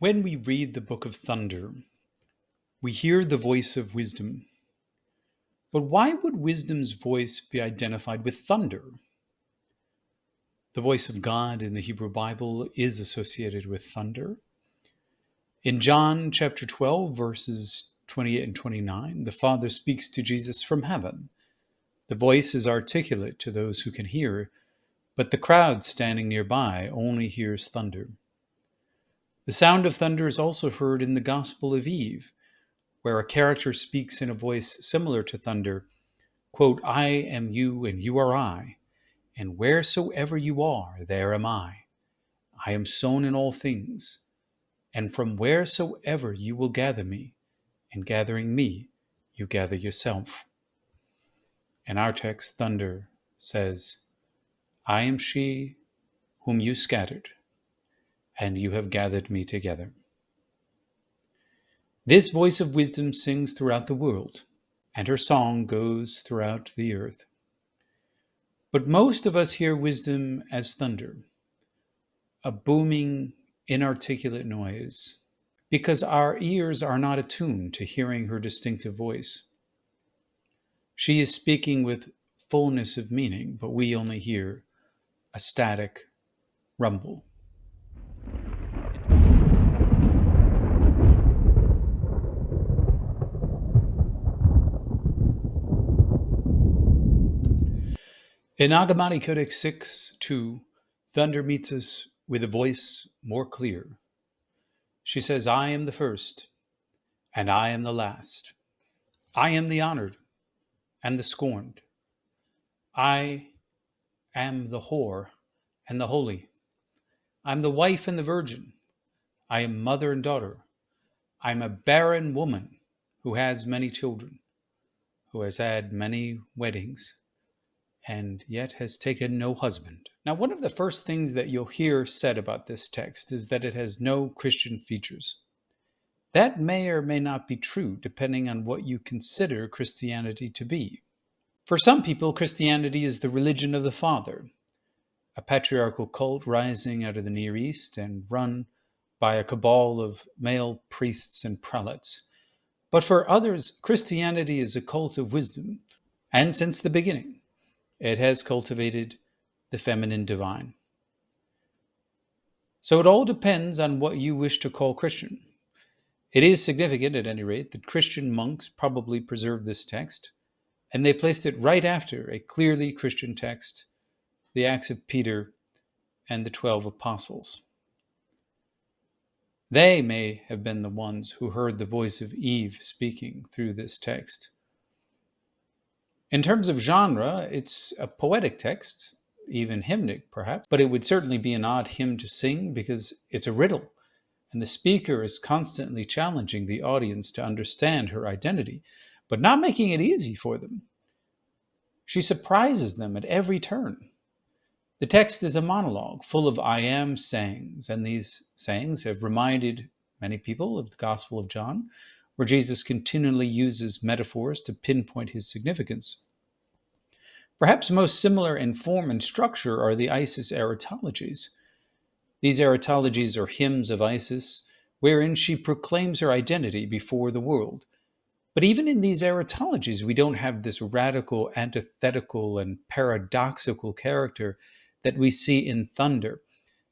When we read the book of Thunder, we hear the voice of wisdom. But why would wisdom's voice be identified with thunder? The voice of God in the Hebrew Bible is associated with thunder. In John chapter 12, verses 28 and 29, the Father speaks to Jesus from heaven. The voice is articulate to those who can hear, but the crowd standing nearby only hears thunder. The sound of thunder is also heard in the Gospel of Eve, where a character speaks in a voice similar to thunder, quote, "I am you and you are I, and wheresoever you are, there am I. I am sown in all things, and from wheresoever you will gather me, and gathering me, you gather yourself." In our text, thunder says, "I am she whom you scattered, and you have gathered me together." This voice of wisdom sings throughout the world, and her song goes throughout the earth. But most of us hear wisdom as thunder, a booming, inarticulate noise, because our ears are not attuned to hearing her distinctive voice. She is speaking with fullness of meaning, but we only hear a static rumble. In Nag Hammadi Codex 6:2, thunder meets us with a voice more clear. She says, "I am the first, and I am the last. I am the honored and the scorned. I am the whore and the holy. I am the wife and the virgin. I am mother and daughter. I am a barren woman who has many children, who has had many weddings, and yet has taken no husband." Now, one of the first things that you'll hear said about this text is that it has no Christian features. That may or may not be true, depending on what you consider Christianity to be. For some people, Christianity is the religion of the Father, a patriarchal cult rising out of the Near East and run by a cabal of male priests and prelates. But for others, Christianity is a cult of wisdom, and since the beginning, it has cultivated the feminine divine. So it all depends on what you wish to call Christian. It is significant, at any rate, that Christian monks probably preserved this text, and they placed it right after a clearly Christian text, the Acts of Peter and the 12 Apostles. They may have been the ones who heard the voice of Eve speaking through this text. In terms of genre, it's a poetic text, even hymnic perhaps, but it would certainly be an odd hymn to sing because it's a riddle, and the speaker is constantly challenging the audience to understand her identity, but not making it easy for them. She surprises them at every turn. The text is a monologue full of I am sayings, and these sayings have reminded many people of the Gospel of John, where Jesus continually uses metaphors to pinpoint his significance. Perhaps most similar in form and structure are the Isis erotologies. These erotologies are hymns of Isis, wherein she proclaims her identity before the world. But even in these erotologies, we don't have this radical, antithetical, and paradoxical character that we see in Thunder.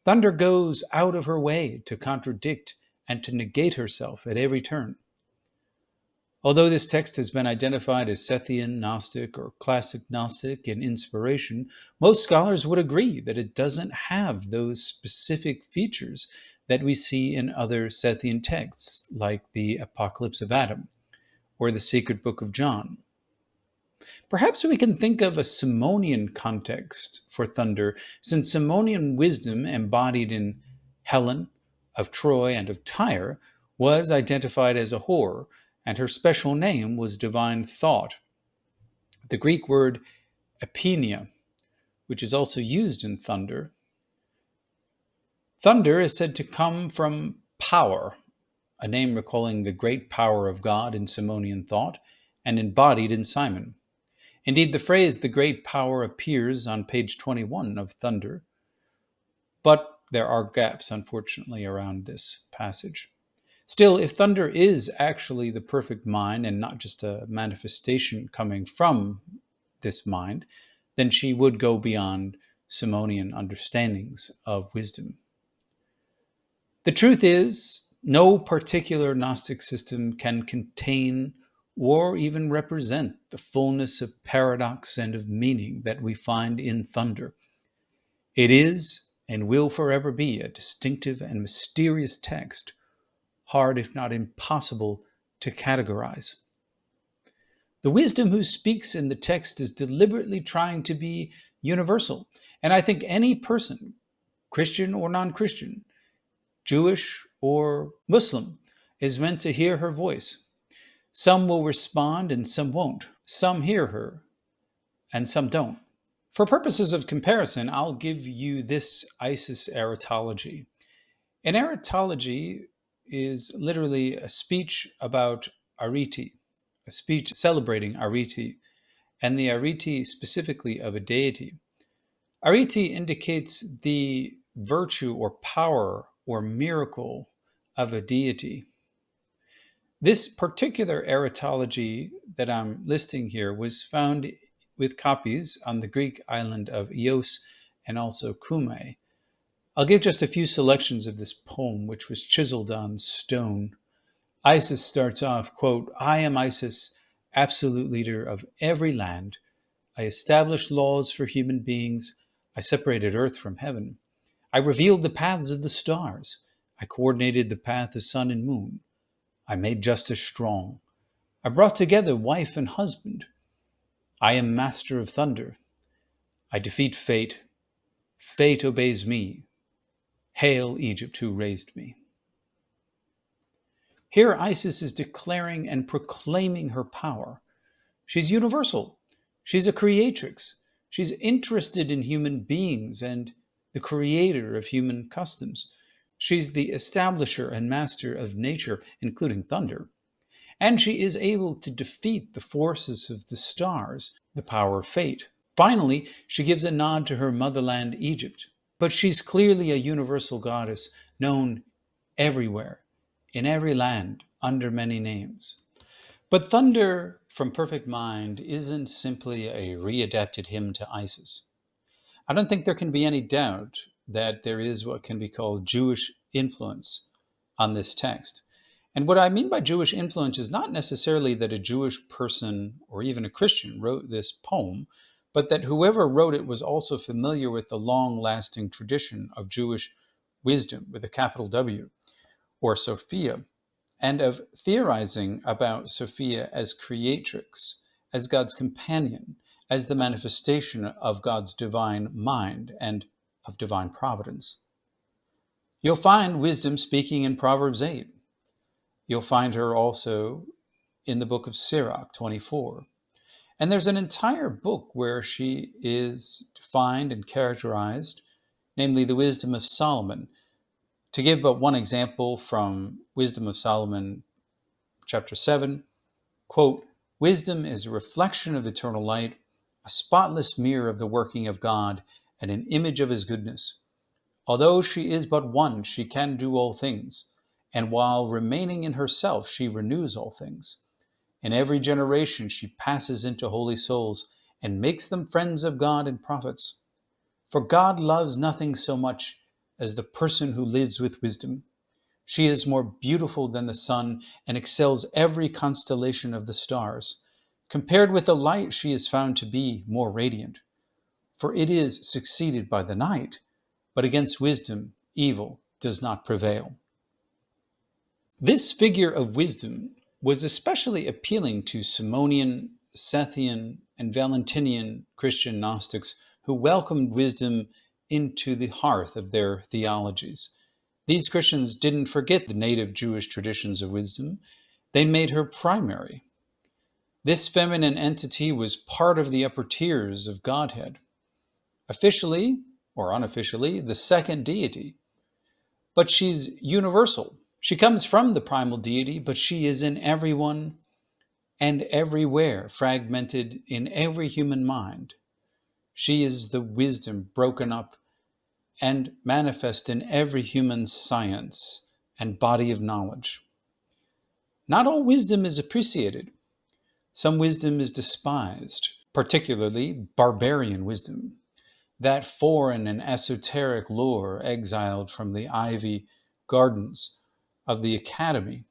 Thunder goes out of her way to contradict and to negate herself at every turn. Although this text has been identified as Sethian Gnostic or Classic Gnostic in inspiration, most scholars would agree that it doesn't have those specific features that we see in other Sethian texts, like the Apocalypse of Adam or the Secret Book of John. Perhaps we can think of a Simonian context for thunder, since Simonian wisdom embodied in Helen of Troy and of Tyre was identified as a whore, and her special name was divine thought. The Greek word epenia, which is also used in thunder. Thunder is said to come from power, a name recalling the great power of God in Simonian thought and embodied in Simon. Indeed, the phrase "the great power" appears on page 21 of Thunder. But There are gaps, unfortunately, around this passage. Still, if thunder is actually the perfect mind and not just a manifestation coming from this mind, then she would go beyond Simonian understandings of wisdom. The truth is, no particular Gnostic system can contain or even represent the fullness of paradox and of meaning that we find in thunder. It is and will forever be a distinctive and mysterious text, hard if not impossible to categorize. The wisdom who speaks in the text is deliberately trying to be universal, and I think any person, Christian or non-Christian, Jewish or Muslim, is meant to hear her voice. Some will respond and some won't. Some hear her and some don't. For purposes of comparison, I'll give you this Isis erotology. An erotology is literally a speech about Arete, a speech celebrating Arete, and the Arete specifically of a deity. Arete indicates the virtue or power or miracle of a deity. This particular erotology that I'm listing here was found with copies on the Greek island of Ios and also Cumae. I'll give just a few selections of this poem, which was chiseled on stone. Isis starts off, quote, "I am Isis, absolute leader of every land. I established laws for human beings. I separated earth from heaven. I revealed the paths of the stars. I coordinated the path of sun and moon. I made justice strong. I brought together wife and husband. I am master of thunder. I defeat fate. Fate obeys me. Hail Egypt who raised me." Here Isis is declaring and proclaiming her power. She's universal. She's a creatrix. She's interested in human beings and the creator of human customs. She's the establisher and master of nature, including thunder. And she is able to defeat the forces of the stars, the power of fate. Finally, she gives a nod to her motherland, Egypt. But she's clearly a universal goddess, known everywhere, in every land, under many names. But Thunder from Perfect Mind isn't simply a readapted hymn to Isis. I don't think there can be any doubt that there is what can be called Jewish influence on this text. And what I mean by Jewish influence is not necessarily that a Jewish person or even a Christian wrote this poem, but that whoever wrote it was also familiar with the long-lasting tradition of Jewish wisdom with a capital W, or Sophia, and of theorizing about Sophia as creatrix, as God's companion, as the manifestation of God's divine mind and of divine providence. You'll find wisdom speaking in Proverbs 8. You'll find her also in the book of Sirach 24. And there's an entire book where she is defined and characterized, namely the wisdom of Solomon. To give but one example from Wisdom of Solomon, chapter 7, quote, "Wisdom is a reflection of eternal light, a spotless mirror of the working of God, and an image of his goodness. Although she is but one, she can do all things, and while remaining in herself, she renews all things. In every generation, she passes into holy souls and makes them friends of God and prophets. For God loves nothing so much as the person who lives with wisdom. She is more beautiful than the sun and excels every constellation of the stars. Compared with the light, she is found to be more radiant. For it is succeeded by the night, but against wisdom, evil does not prevail." This figure of wisdom was especially appealing to Simonian, Sethian, and Valentinian Christian Gnostics who welcomed wisdom into the hearth of their theologies. These Christians didn't forget the native Jewish traditions of wisdom. They made her primary. This feminine entity was part of the upper tiers of Godhead. Officially, or unofficially, the second deity. But she's universal. She comes from the primal deity, but she is in everyone and everywhere, fragmented in every human mind. She is the wisdom broken up and manifest in every human science and body of knowledge. Not all wisdom is appreciated. Some wisdom is despised, particularly barbarian wisdom, that foreign and esoteric lore exiled from the ivy gardens of the academy,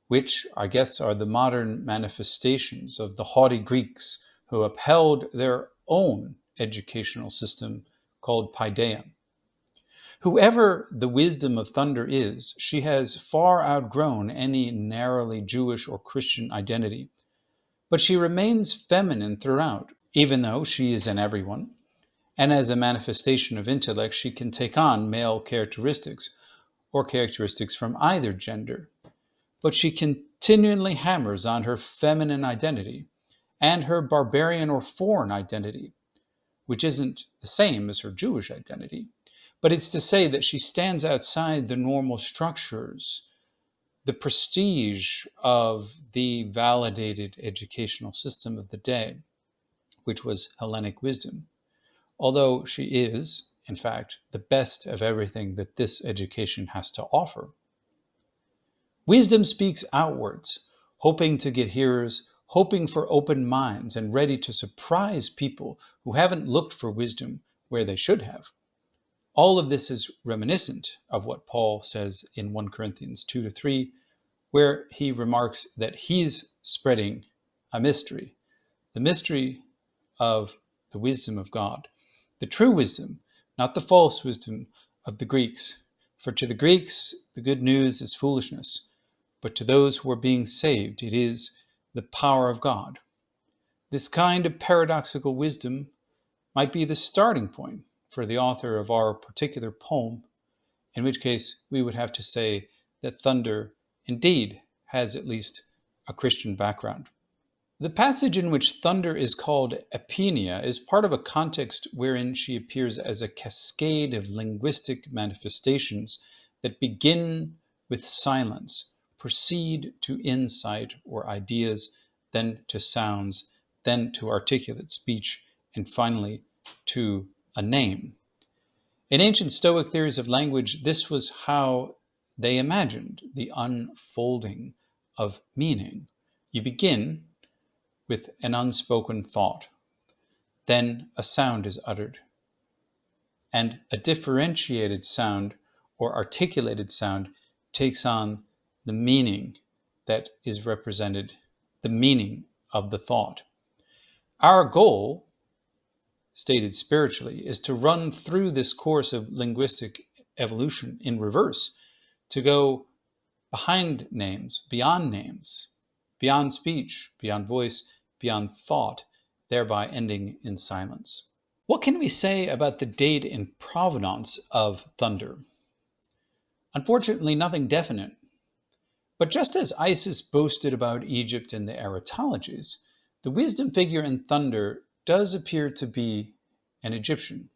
which I guess are the modern manifestations of the haughty Greeks who upheld their own educational system called paideia. Whoever the wisdom of thunder is, she has far outgrown any narrowly Jewish or Christian identity, but she remains feminine throughout, even though she is in everyone. And as a manifestation of intellect, she can take on male characteristics or characteristics from either gender. But she continually hammers on her feminine identity and her barbarian or foreign identity, which isn't the same as her Jewish identity. But it's to say that she stands outside the normal structures, the prestige of the validated educational system of the day, which was Hellenic wisdom. Although she is, in fact, the best of everything that this education has to offer. Wisdom speaks outwards, hoping to get hearers, hoping for open minds, and ready to surprise people who haven't looked for wisdom where they should have. All of this is reminiscent of what Paul says in 1 Corinthians 2-3, where he remarks that he's spreading a mystery, the mystery of the wisdom of God, the true wisdom, not the false wisdom of the Greeks. For to the Greeks, the good news is foolishness, but to those who are being saved, it is the power of God. This kind of paradoxical wisdom might be the starting point for the author of our particular poem, in which case we would have to say that thunder indeed has at least a Christian background. The passage in which thunder is called Epenia is part of a context wherein she appears as a cascade of linguistic manifestations that begin with silence, proceed to insight or ideas, then to sounds, then to articulate speech, and finally to a name. In ancient Stoic theories of language, this was how they imagined the unfolding of meaning. You begin with an unspoken thought, then a sound is uttered, and a differentiated sound or articulated sound takes on the meaning that is represented, the meaning of the thought. Our goal, stated spiritually, is to run through this course of linguistic evolution in reverse, to go behind names, beyond speech, beyond voice, beyond thought, thereby ending in silence. What can we say about the date and provenance of thunder? Unfortunately, nothing definite. But just as Isis boasted about Egypt in the Eratologies, the wisdom figure in thunder does appear to be an Egyptian.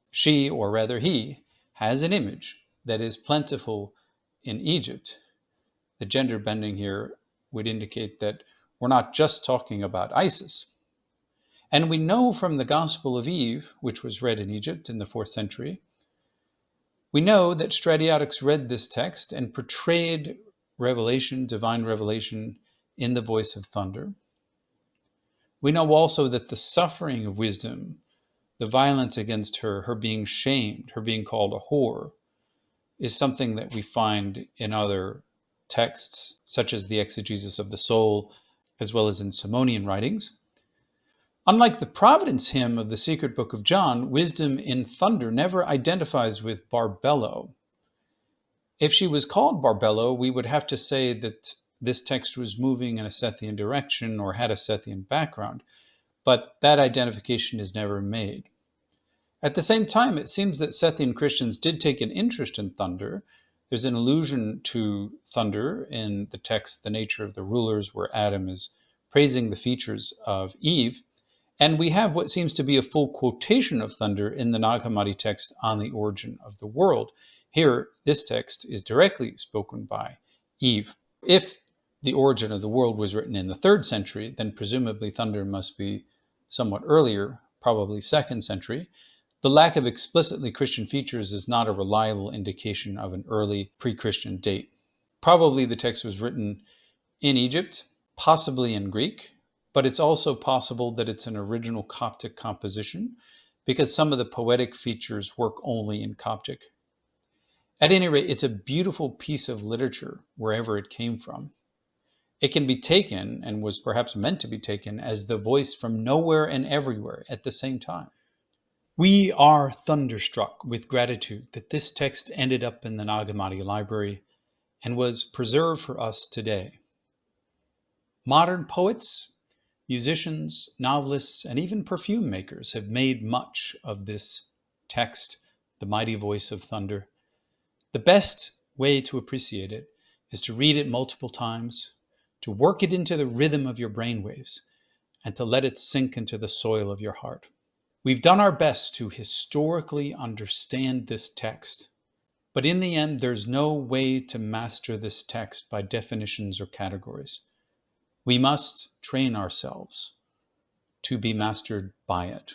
She, or rather he, has an image that is plentiful in Egypt. The gender bending here would indicate that we're not just talking about Isis. And we know from the Gospel of Eve, which was read in Egypt in the 4th century, we know that Stratiotics read this text and portrayed revelation, divine revelation, in the voice of thunder. We know also that the suffering of wisdom, the violence against her, her being shamed, her being called a whore, is something that we find in other texts, such as the exegesis of the soul, as well as in Simonian writings. Unlike the Providence hymn of the Secret Book of John, wisdom in thunder never identifies with Barbelo. If she was called Barbelo, we would have to say that this text was moving in a Sethian direction or had a Sethian background, but that identification is never made. At the same time, it seems that Sethian Christians did take an interest in thunder. There's an allusion to thunder in the text, The Nature of the Rulers, where Adam is praising the features of Eve. And we have what seems to be a full quotation of thunder in the Nag Hammadi text on the origin of the world. Here, this text is directly spoken by Eve. If the origin of the world was written in the 3rd century, then presumably thunder must be somewhat earlier, probably 2nd century. The lack of explicitly Christian features is not a reliable indication of an early pre-Christian date. Probably the text was written in Egypt, possibly in Greek, but it's also possible that it's an original Coptic composition because some of the poetic features work only in Coptic. At any rate, it's a beautiful piece of literature wherever it came from. It can be taken, and was perhaps meant to be taken, as the voice from nowhere and everywhere at the same time. We are thunderstruck with gratitude that this text ended up in the Nag Hammadi Library and was preserved for us today. Modern poets, musicians, novelists, and even perfume makers have made much of this text, the mighty voice of thunder. The best way to appreciate it is to read it multiple times, to work it into the rhythm of your brainwaves, and to let it sink into the soil of your heart. We've done our best to historically understand this text, but in the end, there's no way to master this text by definitions or categories. We must train ourselves to be mastered by it.